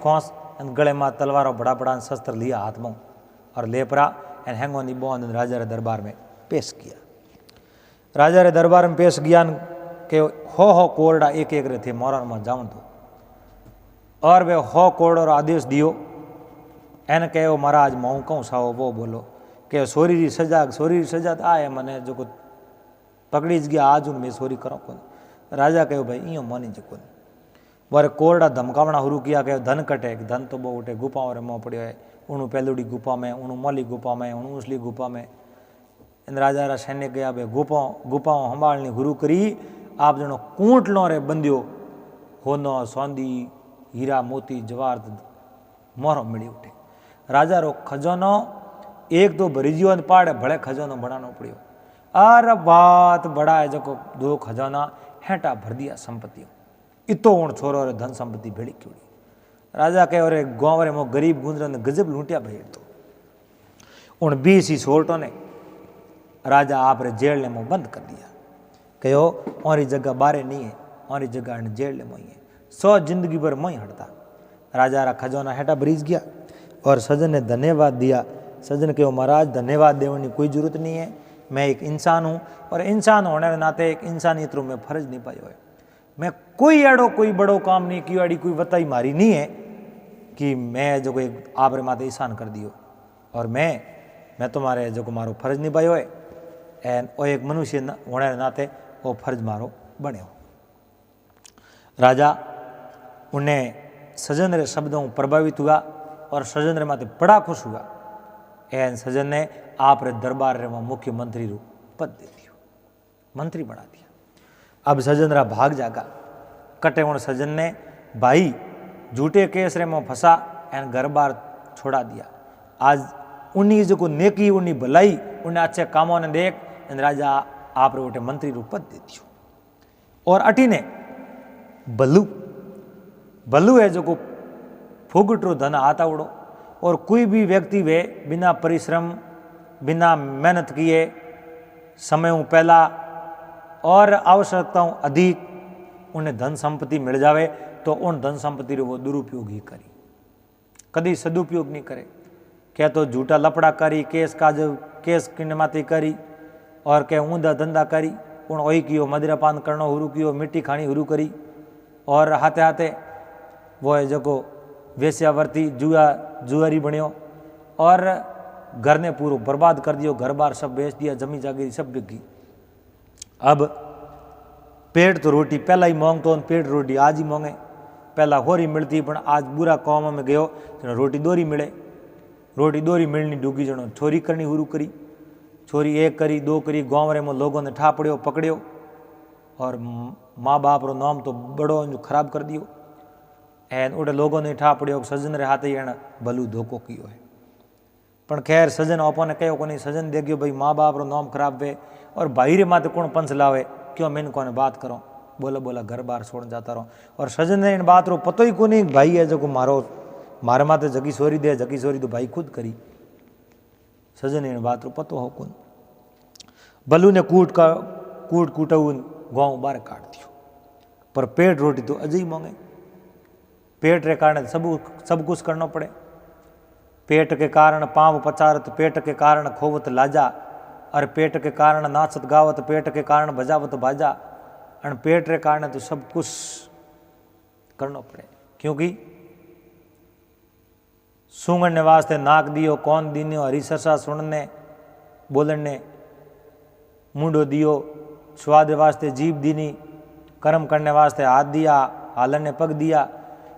Speaker 1: गले में तलवारों बड़ा शस्त्र लिया हाथ में और लेपरा एन हैंगो नी बोन राजा रे दरबार में पेश किया। राजा रे दरबार में पेश किया के हो कोरडा एक एक रे थे मोरन में जाऊं तो, और वे हो कोरडो रो आदेश दियो। एन कहो महाराज मऊ कहूँ साओ वो बोलो के सोरी री सजा तो आए मने जो पकड़ी गया आज उन में सोरी करो कौन। राजा कहो भाई इं मानी जो कौन, बारे कोरडा धमकावना शुरू किया कि धन कटे, धन तो बहुत उठे गुफाओं रे मोह पड़ियो है, उन्हों पहलुड़ी गुफा में, उन्हों मोली गुफा में, उन्हों उसली गुफा में। इन राजा रा सैनिक गया भाई गुफाओं संभालनी शुरू करी। आप जनो कूटलों रे बंदियो होनो सौंदी हीरा मोती जवाहर मोहरों मिली उठे। राजा रो खजानो एक दो भरीजियो पाड़े भले खजानो बनानो पड़ियो। अरे बात बड़ा है जो 2 खजाना हेटा भर दिया संपत्तियों, इतो उन छोरो रे धन संपत्ति भेड़ी क्योड़ी। राजा कहे और गाँव रे मो गरीब गुंजर ने गजब लूटिया भाई। तो उन 20 ही सोरटों ने राजा आप रे जेल ने मो बंद कर दिया, कहो और जगह बारे नहीं है, और जगह जेल ले मोई है, 100 जिंदगी भर मोई हटता। राजा रा खजाना हेटा भरीज गया और सजन ने धन्यवाद दिया। सजन कहो महाराज धन्यवाद देने की कोई जरूरत नहीं है, मैं एक इंसान हूँ, और इंसान होने के नाते एक इंसानियत रो मैं फर्ज नहीं पायो है। मैं कोई एड़ो कोई बड़ो काम नहीं कियो, एड़ी कोई वताई मारी नहीं है कि मैं जो कोई आप रे माते ईसान कर दियो, और मैं तुम्हारे जो को मारो फर्ज नहीं पायो है। एन वो एक मनुष्य होने के नाते वो फर्ज मारो बने हो। राजा उन्हें सजन रे शब्दों प्रभावित हुआ और सजन रे माते बड़ा खुश हुआ। एन सजन ने आप रे दरबार रे में मुख्यमंत्री रू पद दे दियो, मंत्री बना दिया। अब सजन रा भाग जागा कटे उन सजन ने भाई झूठे केस रे में फंसा एन घर बार छोड़ा दिया। आज उन्हीं जो को नेकी उन्हीं भलाई उन्हें अच्छे कामों ने देख एन राजा आप रे उठे मंत्री रू पद दे दियो। और अटी ने भल्लू है जो को फुगटरो धन आता उड़ो, और कोई भी व्यक्ति वे बिना परिश्रम बिना मेहनत किए समय पहला और आवश्यकताओं अधिक उन्हें धन संपत्ति मिल जावे तो उन धन संपत्ति रो वो दुरुपयोग ही करी, कभी सदुपयोग नहीं करे। क्या तो झूठा लपड़ा करी, केस किनमाती करी, और क्या ऊंधा धंधा करी, उन वही कियो मदिरापान करनो हुरू कियो, मिट्टी खानी हुरू करी, और हाथे हाथे वो है जो को वेश्यावर्ती जुआरी बनियो, और घर ने पूरा बर्बाद कर दियो, घर बार सब बेच दिया, जमी जागीरी सब बिक गई। अब पेट तो रोटी पहला ही मांगतो, पेट रोटी आज ही मांगे। पहला होरी मिलती पण आज बुरा कौम में गयो जनो रोटी दोरी मिले, रोटी दोरी मिलनी डूगी जनो छोरी करनी शुरू करी, छोरी एक करी दो करी, गाँव रे में लोगों ने ठापड़ियो पकड़ियो और माँ बाप रो नाम तो बड़ो खराब कर दियो। एन उड़े लोगों ने ठापड़ियो सजन रे हाथे एण भलू धोखो कियो है। पण खैर सजन अपने कहो को नहीं, सजन देखियो भाई माँ बाप रो नाम खराब वे और भाई रे माथे कौन पंच लावे, क्यों मैंने कोने बात करो, बोला बोला घर बार छोड़ जाता रहो। और सजन ने इन बात रो पतो ही को नहीं भाई है जो मारो मारे माथे जगी सोरी दे, जगी सोरी तो भाई खुद करी, सजन ने इन बात रो पतो हो कौन। भलू ने कूट कूटऊ गाँव बाहर काट दियो, पर पेट रोटी तो अजय मांगे, पेट रे कारण सब कुछ करना पड़े। पेट के कारण पाँव पचारत, पेट के कारण खोवत लाजा, और पेट के कारण नाचत गावत, पेट के कारण बजावत बाजा, और पेट रे कारण तो सब कुछ करना पड़े। क्योंकि सूंघने वास्ते नाक दियो, कौन दियो हरी सरसा सुनने बोलने, मुंडो दियो, स्वाद वास्ते जीभ दीनी, कर्म करने वास्ते हाथ दिया, हालने पग दिया,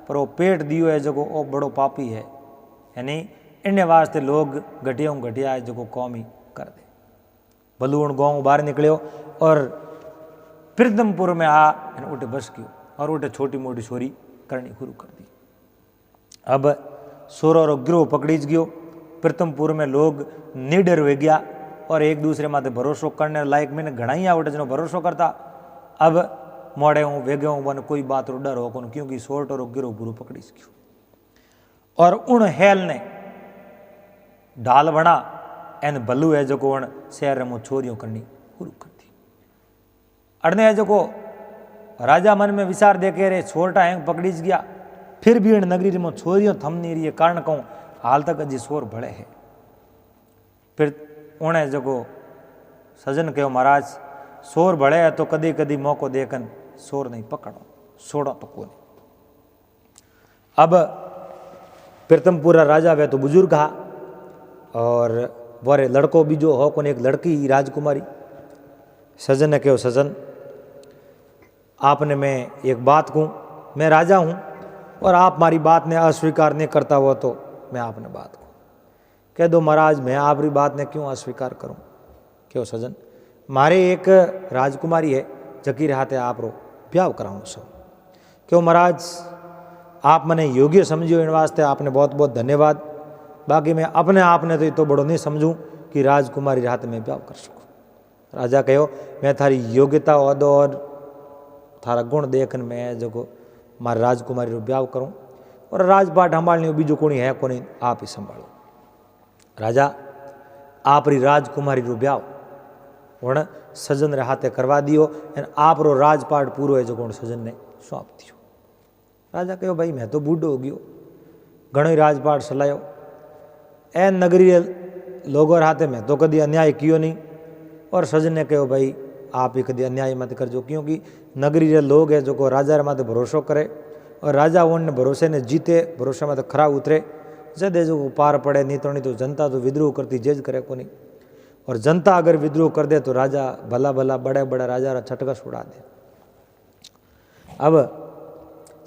Speaker 1: पर वो पेट दियो है जो वो बड़ो पापी है। यानी इन्हें वास्ते लोग घटिया है जो कौम ही कर दे। बलूण गाँव बाहर निकलियो और प्रीतमपुर में आ उठे बस गयो और उठे छोटी मोटी छोरी करनी शुरू कर दी। अब सोरो रो गिरोह पकड़ीज गयो, प्रीतमपुर में लोग निडर हो गया और एक दूसरे माथे भरोसो करने लायक मैंने घना ही आवड़े जनो भरोसो करता। अब मोड़े हूँ वेगे हूँ वन कोई बात रो डर हो कौन, क्योंकि सोट और गिरोह पूरा पकड़ीज गयो। और उन हेल ने ढाल बना एन भलू है जो उन शहर में छोरियों करनी शुरू कर दी। अड़ने है जो राजा मन में विचार देखे रे छोटा है पकड़ीज गया, फिर भी इन नगरी में छोरियों थम नहीं रही है, कारण कहूँ हाल तक अजी शोर भले है। फिर उन्हें जो सजन कहो महाराज शोर भले है तो कदी कदी मौको देखन शोर नहीं पकड़ो, छोड़ो तो को नहीं। अब प्रीतमपुरा राजा वे तो बुजुर्ग हा और बोरे लड़को बीजो हो कोने एक लड़की राजकुमारी। सजन ने कहो सजन आपने मैं एक बात कहूँ, मैं राजा हूँ और आप हमारी बात ने अस्वीकार नहीं करता हुआ तो मैं आपने बात कहूँ। कह दो महाराज मैं आपकी बात ने क्यों अस्वीकार करूँ। क्यों सजन मारे एक राजकुमारी है जकी रहते आप रो ब्याह कराऊँ सब। क्यों महाराज आप मने योग्य समझियो इन वास्ते आपने बहुत बहुत धन्यवाद। बाकी मैं अपने आप ने तो बड़ो नहीं समझूँ कि राजकुमारी रात में ब्याह कर सकूँ। राजा कहो मैं थारी योग्यता अदो और थारा गुण देखन मैं जो मारे राजकुमारी रो ब्याह करूँ और राजपाट संभालने बीजो कोई है को नहीं, आप ही संभालो। राजा आप री राजकुमारी रो ब्याह हूँ सजन रे हाथे करवा दियो एन आप रो राजपाट पूरो है जो सजन ने सौंप दियो। राजा कहो भाई मैं तो बूढ़ो हो गयो, घणो ही राजपाट सलायो, एन नगरी लोगों हाथे में तो कभी अन्याय कियो नहीं। और सजन ने कहो भाई आप ही कभी अन्याय मत करजो, क्योंकि नगरी रे लोग है जो राजा रे माथे भरोसो करे और राजा उन भरोसे ने जीते, भरोसे में तो खरा उतरे जदे जो पार पड़े, नहीं तो जनता तो विद्रोह करती जेज करे को नहीं। और जनता अगर विद्रोह कर दे तो राजा भला भला बड़े बड़े राजा रा छटका छुड़ा दे। अब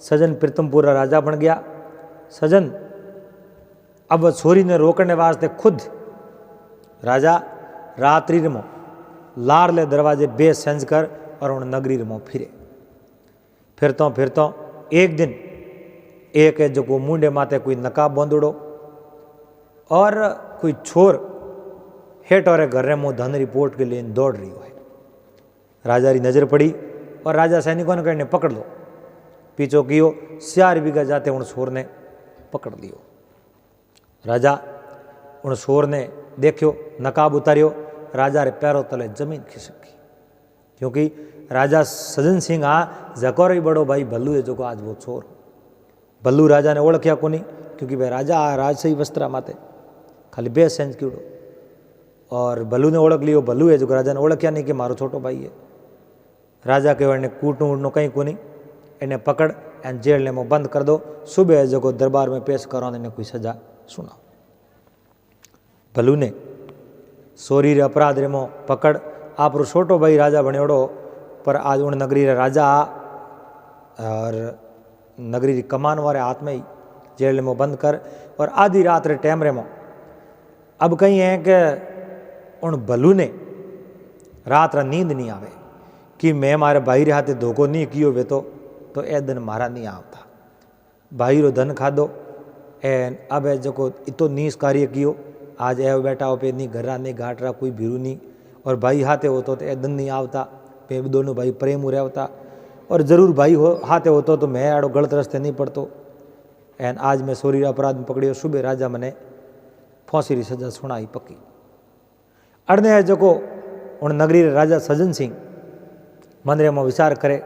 Speaker 1: सजन प्रीतमपुरा राजा बन गया। सजन अब छोरी ने रोकने वास्ते खुद राजा रात्रि में लारले दरवाजे बेसंज कर और उन नगरी में फिरतो एक दिन एक है जो मुंडे माथे कोई नकाब बांधड़ो और कोई छोर हेठ और घर रे मुँह धन रिपोर्ट के लिए दौड़ रही है। राजा री नजर पड़ी और राजा सैनिकों ने कहने पकड़ लो, पीछो कियो 4 बीघा जाते उन छोर ने पकड़ लियो। राजा उन छोर ने देखियो नकाब उतारियो, राजा रे पैरों तले जमीन खिसक गई, क्योंकि राजा सजन सिंह जकोर ही बड़ो भाई भल्लू है जो आज वो छोर। भल्लू राजा ने ओळख्या कोनी, क्योंकि भाई राजा राजशाही वस्त्रा माते खाली बेसेंज कीड़ो और भल्लू ने ओळख लियो, भल्लू है जो राजा ने ओळख्या नहीं कि मारो छोटो भाई है। राजा के वने कूटू उड़नो कहीं कोनी, इन्हें पकड़ एन जेल में बंद कर दो, सुबह जो दरबार में पेश करो इन्हें कोई सजा सुनाओ। भल्लू ने सोरी रे अपराध रे मो पकड़ आप रो छोटो भाई राजा बनेड़ो, पर आज उन नगरी रे राजा और नगरी री कमान वारे हाथ में ही जेल में बंद कर। और आधी रात रे टाइम रे मो अब कहीं है कि उन भलू ने रात रा नींद नहीं आवे कि मैं मारे भाई रे हाथे धोखो नहीं कियो वे तो ए दिन मारा नहीं आवता। भाई रो धन खादो एन अब जो इतो नीस कार्य कियो आज ए बैठा हो पे नहीं घरा नहीं घाट रहा कोई भीरू नहीं और भाई हाथे होतो तो ए दिन नहीं आवता पे दोनों भाई प्रेम रहता और जरूर भाई हो हाथे होतो तो मैं आड़ो गलत रस्ते नहीं पड़तो। एन आज मैं सोरी अपराध में पकड़ियो सुबह राजा मने फांसी री सजा सुनाई पक्की। अड़ने है जो उन नगरी रे राजा सज्जन सिंह मंदिर में विचार करे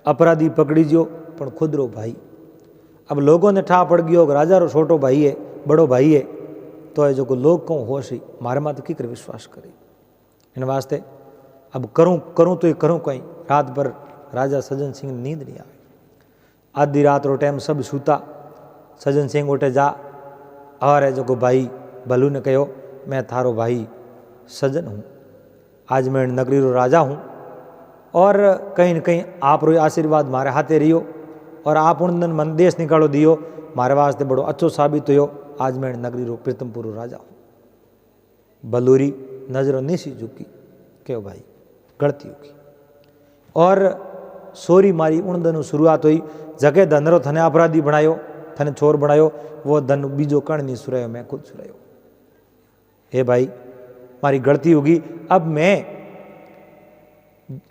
Speaker 1: अपराधी पकड़ी जो पण खुद रो भाई। अब लोगों ने ठा पड़ गयो राजा रो छोटो भाई है बड़ो भाई है तो है जो लोग कहूँ होशी मारे मात की कर विश्वास करे। इन वास्ते अब करूँ तो ये करूँ कहीं रात भर राजा सज्जन सिंह नींद नहीं आवे। आधी रात रो टाइम सब सूता सज्जन सिंह उठे जा और है जो भाई भलू ने कहो मैं थारो भाई सज्जन हूँ आज मैं नगरी रो राजा हूँ और कहीं न कहीं आप रो आशीर्वाद मारे हाथे रहियो और आप उन दिन मन देश निकालो दियो मारे वास्ते बड़ो अच्छो साबित हो आज मैं नगरी रो प्रीतमपुर रो राजा हूँ। बलूरी नजरों निशी झुकी क्यों भाई गलती होगी और सोरी मारी उन दिन शुरुआत हुई जगह धनरो थने अपराधी बनायो थने चोर बनायो वो धन बीजो कण नहीं सुरायो मैं खुद सुरायो। हे भाई मारी गलती होगी अब मैं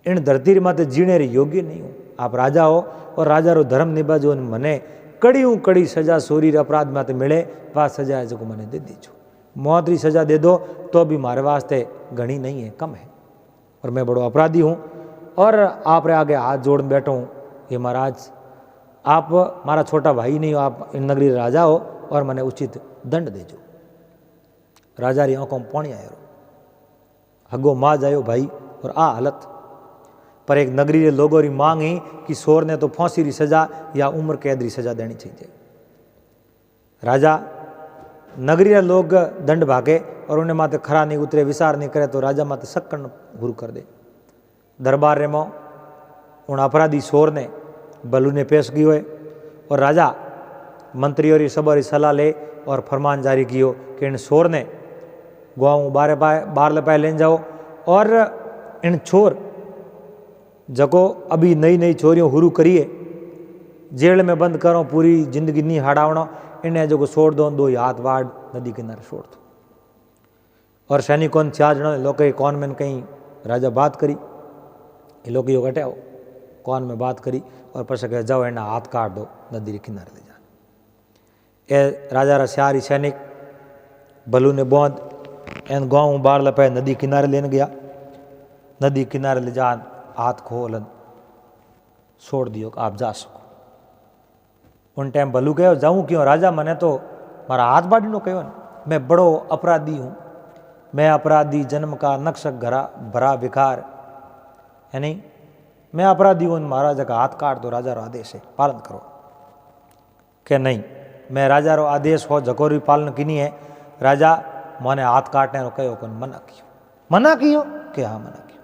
Speaker 1: इन धरती माते जीने रे योग्य नहीं हूँ। आप राजा हो और राजा रो धर्म निभाजो मने कड़ी सजा सोरी रे अपराध माते मिले वह सजा है जो मने दे दीजो। मौत री सजा दे दो तो भी मारे वास्ते घनी नहीं है कम है और मैं बड़ो अपराधी हूँ और आप रे आगे हाथ जोड़ बैठो हूँ। ये महाराज आप मारा छोटा भाई नहीं हो आप इन नगरी राजा हो और मने उचित दंड देजो। राजा री आंखों में पानी आयो हगो माज आयो भाई और आ हालत पर एक नगरी रे लोगों री मांग ही कि सोर ने तो फांसी री सजा या उम्र कैद री सजा देनी चाहिए। राजा नगरी रे लोग दंड भागे और उन्हें माते खरा नहीं उतरे विचार नहीं करे तो राजा माते सक्कन गुरु कर दे। दरबार रे मो उन अपराधी सोर ने बलू ने पेश की हुए और राजा मंत्रियों री सबरी सलाह ले और फरमान जारी कियो कि इन सोर ने गाँव बार लपाए लेन जाओ और इन छोर जको अभी नई छोरियों हुरू करिए जेल में बंद करो पूरी जिंदगी नहीं हाड़ावनो इन्हें जो छोड़ दो दो हाथ वाड़ नदी किनारे छोड़ दो। और सैनिकों 4 जन लोग कौन में कहीं राजा बात करी ये लोग यो घटाओ कौन में बात करी और पछ कहे जाओ एना हाथ काट दो नदी के किनारे ले जा। ए राजा रा सारी सैनिक भलू ने बोंद एन गाँव बार लपाए नदी किनारे लेने गया। नदी किनारे ले जा हाथ खोलन छोड़ दियो कि आप जा सको। उन टाइम भलू कहो जाऊँ क्यों राजा मने तो मारा हाथ बाड़ी नो कहो मैं बड़ो अपराधी हूँ मैं अपराधी जन्म का नक्शक घरा भरा विकार है नहीं मैं अपराधी हूँ महाराज का हाथ काट दो राजा रो आदेश है पालन करो। के नहीं मैं राजा रो आदेश हो जकोरी पालन किनी है राजा मने हाथ काटने रो कहो कौन मना कियो के हाँ मना कियो।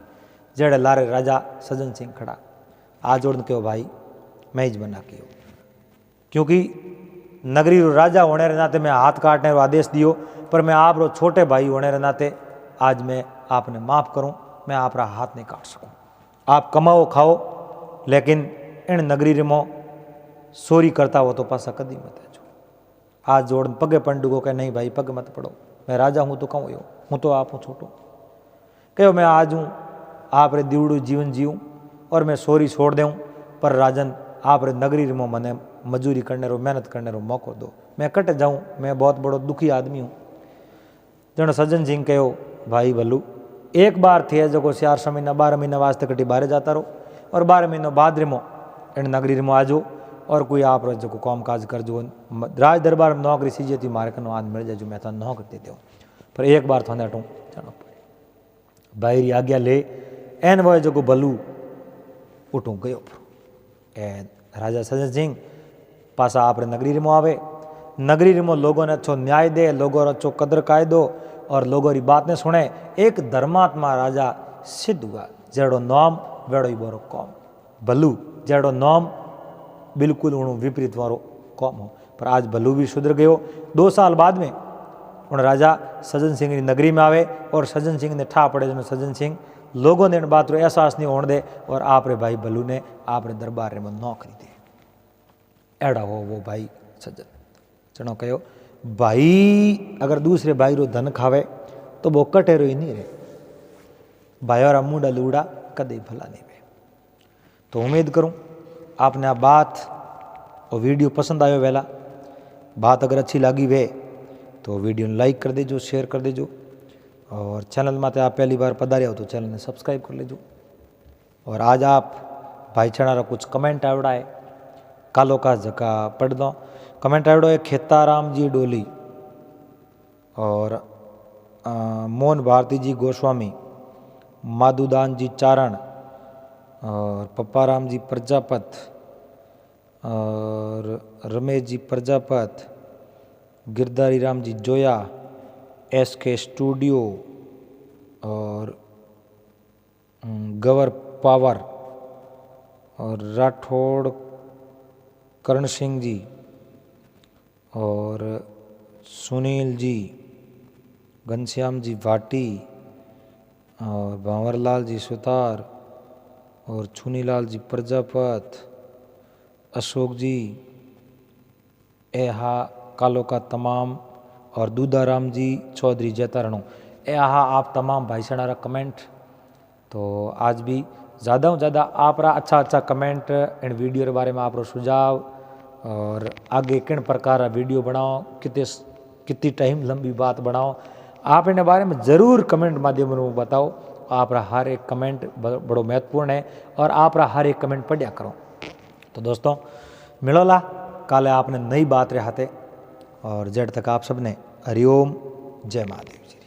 Speaker 1: जेड़े लारे राजा सज्जन सिंह खड़ा आ जोड़न कहो भाई मैं ही मना कियो क्योंकि नगरी रो राजा होने रे नाते मैं हाथ काटने रो आदेश दियो पर मैं आप रो छोटे भाई होने रे नाते आज मैं आपने माफ़ करूं मैं आप रा हाथ नहीं काट सकूं। आप कमाओ खाओ लेकिन इन नगरी रे मो सोरी करता हो तो पासा कदी मत आजो। आज जोड़ पगे पंडुगो कहे नहीं भाई पग मत पड़ो मैं राजा हूँ तो कहूँ यो हूँ तो आप हूँ छोटो कहो मैं आज हूँ आप रे दीवड़ू जीवन जीऊँ और मैं सोरी छोड़ दूँ पर राजन आप रे नगरी रे मो मने मजूरी करने रो मेहनत करने रो मौको दो मैं कट जाऊँ मैं बहुत बड़ो दुखी आदमी हूँ। जन सज्जन सिंह कहो भाई भलू एक बार थे जो 4 महीना 12 महीना वास्ते कटी बाहर जाता रहो और 12 महीनों बाद रिमो इन नगरी रिमो आजो और कोई आप जो काम काज कर जो राज दरबार में नौकरी सीजे थी मारे कनो आज मिल जाए जो मैं तो नौकरी देते हूँ पर एक बार थाने हटूँ जाना पड़े बाहरी आज्ञा ले एन वो जो भलू उठूँ गयो ए राजा सज्जन सिंह पासा आप नगरी रिमो आवे नगरी रिमो लोगों ने अच्छो न्याय दे लोगों ने अच्छो कदर कायदो और लोगों की बात ने सुने एक धर्मात्मा राजा सिद्ध हुआ जेड़ो नाम वेड़ो ही बोरो कौम भलू जेड़ो नाम बिल्कुल उन विपरीत वारो कौम हो। पर आज भलू भी सुधर गयो। 2 साल बाद में उन राजा सज्जन सिंह की नगरी में आवे और सज्जन सिंह ने ठा पड़े जन सज्जन सिंह लोगों ने बात रो एहसास नहीं होने दे और आप रे भाई भलू ने आप रे दरबार में नौकरी दे। एड़ा हो वो भाई सज्जन चनो कहो भाई अगर दूसरे भाई रो धन खावे तो वो कटेरो ही नहीं रहे। भाई और मुंडा लूड़ा कदे भला नहीं वे। तो उम्मीद करूं आपने आ बात और वीडियो पसंद आयो वेला। बात अगर अच्छी लगी वे तो वीडियो लाइक कर देजो, शेयर कर देजो और चैनल में आप पहली बार पधारिया हो तो चैनल ने सब्सक्राइब कर लेजो। और आज आप भाई छाड़ा कुछ कमेंट आवड़ा है कालो का जका पढ़ दो। कमेंट आवड़ो है खेताराम जी डोली और मोहन भारती जी गोस्वामी, माधुदान जी चारण और पप्पाराम जी प्रजापत और रमेश जी प्रजापत, गिरधारी राम जी जोया, SK स्टूडियो और गवर पावर और राठौड़ करण सिंह जी और सुनील जी, घनश्याम जी भाटी और भांवरलाल जी सुतार और छुनीलाल जी प्रजापत, अशोक जी एहा कालो का तमाम और दूधाराम जी चौधरी जैतारणो एहा आप तमाम भाई सणारा कमेंट। तो आज भी ज़्यादा से ज़्यादा आप अच्छा कमेंट इन वीडियो के बारे में आप सुझाव और आगे किन प्रकार वीडियो बनाओ कितनी टाइम लंबी बात बनाओ आप इन बारे में ज़रूर कमेंट माध्यम में बताओ। आप हर एक कमेंट बड़ो महत्वपूर्ण है और आप हर एक कमेंट पढ़िया करो। तो दोस्तों मिलोला काले आपने नई बात रहाते और जेड तक आप सबने हरिओम जय महादेव जी।